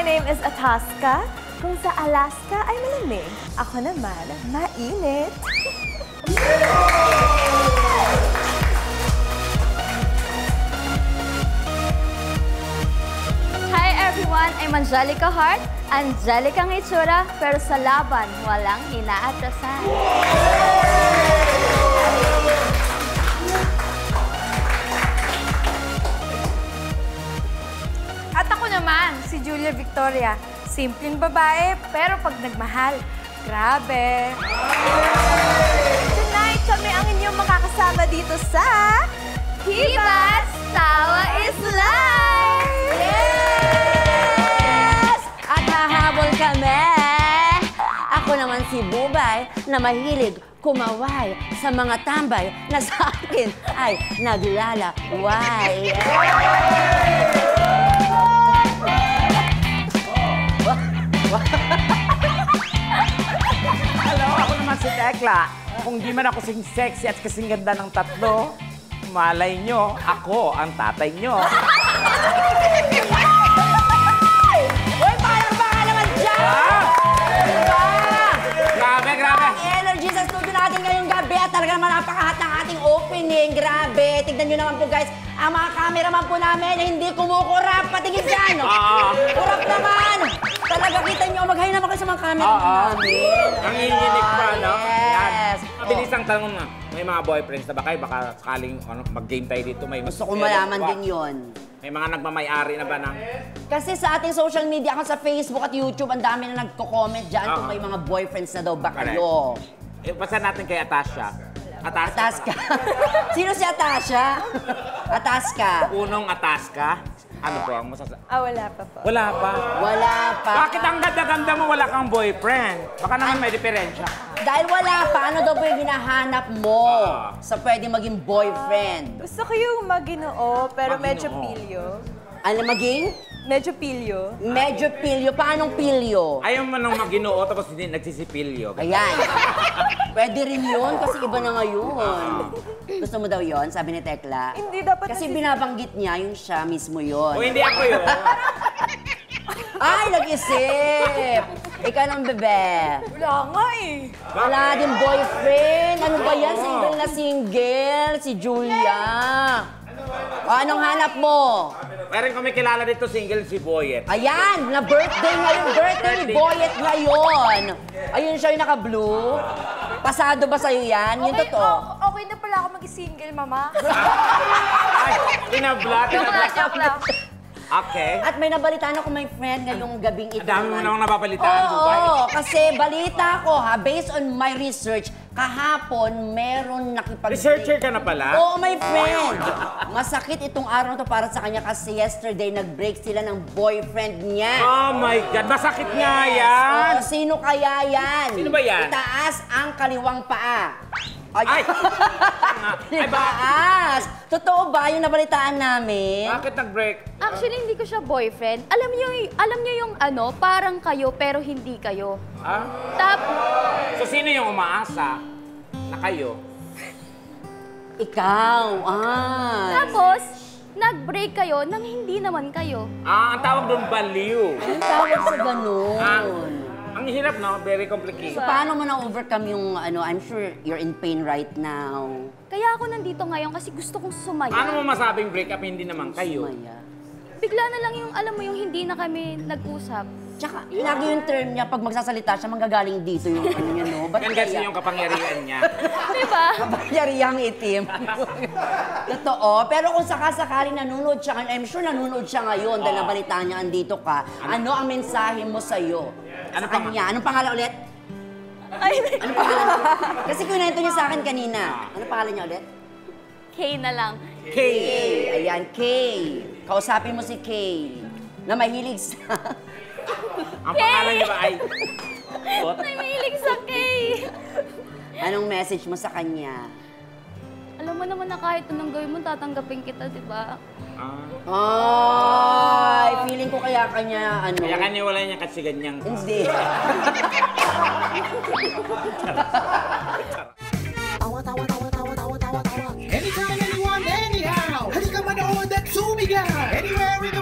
name is Atasca. Kung sa Alaska ay malamig, ako naman, mainit. Hi everyone, I'm Angelica Hart. Angelica ang itsura, pero sa laban, walang inaatrasan. At ako naman, si Julia Victoria. Simpleng babae, pero pag nagmahal, grabe. Tonight, kami ang inyong makakasama dito sa Hibas Tawa is Life! Yes! At hahabol kami! Ako naman si Bubay na mahilig kumaway sa mga tambay na sa akin ay naglalaway. Hello, ako naman si Tekla. Kung di man ako kasing sexy at kasing ganda ng tatlo, malay nyo, ako ang tatay nyo. Uy, parang baka naman dyan! Diba? Grabe, grabe. Ang energy sa studio natin ngayong gabi at talaga naman napakahat ng ating opening. Grabe. Tignan nyo naman po guys, ang mga cameraman po namin hindi kumukurap. Patingin dyan. Kurap naman. Talaga kita nyo, mag-hi naman kayo sa mga cameraman namin. Ang iinig pa, no? Yes. Mabilis ang tanong na, may mga boyfriends na ba kayo? Baka sakaling mag-game tayo dito. May Gusto ko malaman din yun. May mga nagmamayari na ba ng... Kasi sa ating social media, ako sa Facebook at YouTube, ang dami na nagko-comment dyan kung may mga boyfriends na daw ba kayo. Basta natin kay Atasha. Atasca. Sino si Atasha? Atasca. Unong Atasca. Ano po ang masasabi? wala pa po. Wala pa. Wala pa. Bakit ang ganda-ganda mo wala kang boyfriend? Baka naman may diferensya. Dahil wala pa, ano daw po yung hinahanap mo sa pwedeng maging boyfriend? Gusto ko yung maginoo, pero medyo Maginoo. pilyo. Ano maging? Medyo pilyo. Medyo pilyo. Paanong pilyo? Ayaw mo nang maginoo tapos hindi nagsisipilyo. Ayan. Pwede rin yun kasi iba na ngayon. Gusto mo daw yun? Sabi ni Tekla. Hindi dapat Kasi binabanggit niya yung siya mismo yun. O hindi ako yun. Ay, nag-isip! Ikaw ng bebe. Wala nga eh. Wala din boyfriend. Ano ba yan? Single na single. Si Julia. O, anong hanap mo? Meron kami kilala dito single si Boyet. Ayan, na birthday ngayon. Birthday ni Boyet ngayon. Ayun siya yung naka-blue. Pasado ba sa'yo yan? Yung totoo. Okay na pala ako mag-single, mama. Ay, inablat. Joke lang. Okay. At may nabalitaan ako, my friend, ngayong gabing ito. Ang dami mo namang napapalitaan, Dubai. Oo, kasi balita ko ha, based on my research, kahapon meron Researcher ka na pala? Oo, my friend. Masakit itong araw na to para sa kanya kasi yesterday nag-break sila ng boyfriend niya. Oh my God, masakit nga yan! Oo, sino kaya yan? Sino ba yan? Itaas ang kaliwang paa. Ay! Ay, Itaas! Totoo ba yung nabalitaan namin? bakit nag-break? Actually, hindi ko siya boyfriend. Alam niyo yung ano, parang kayo pero hindi kayo. Ah? So, sino yung umaasa na kayo? Ikaw, Tapos, nag-break kayo nang hindi naman kayo. Ah, ang tawag doon, baliw. Anong tawag sa ganun? Ang hirap, no? Very complicated. So, paano mo na-overcome yung, I'm sure you're in pain right now. Kaya ako nandito ngayon kasi gusto kong sumaya. Paano mo masabing break up, hindi naman kayo? Sumaya. Bigla na lang yung, alam mo yung hindi na kami nag-usap. Tsaka, lagi yung term niya, pag magsasalita siya, manggagaling dito yung ano niya, no? Ba't Yan kasi yung kapangyarihan niya. Diba? kapangyarihang itim. Totoo. Pero kung sakasakaling nanonood siya, I'm sure nanonood siya ngayon dahil nabalitaan niya andito ka, ano ang mensahe mo sa'yo? Ano Sa kanya? Anong pangalan ulit? Anong pangalan ulit? Kasi kunento niya sa akin kanina. Anong pangalan niya ulit? Kay na lang. Kay. Ayan, Kay. Kausapin mo si Kay. Na mahilig sa... Ang pangalan niya ba ay... Ay, mahilig sa Kay. Anong message mo sa kanya? Alam mo naman na kahit anong gawin mo, tatanggapin kita, di ba? Ay, feeling ko kaya kanya, Kaya kanya wala niya kasi ganyang... Hindi. Anytime, anyone, anyhow. Halika manood at sumigaw. Anywhere in the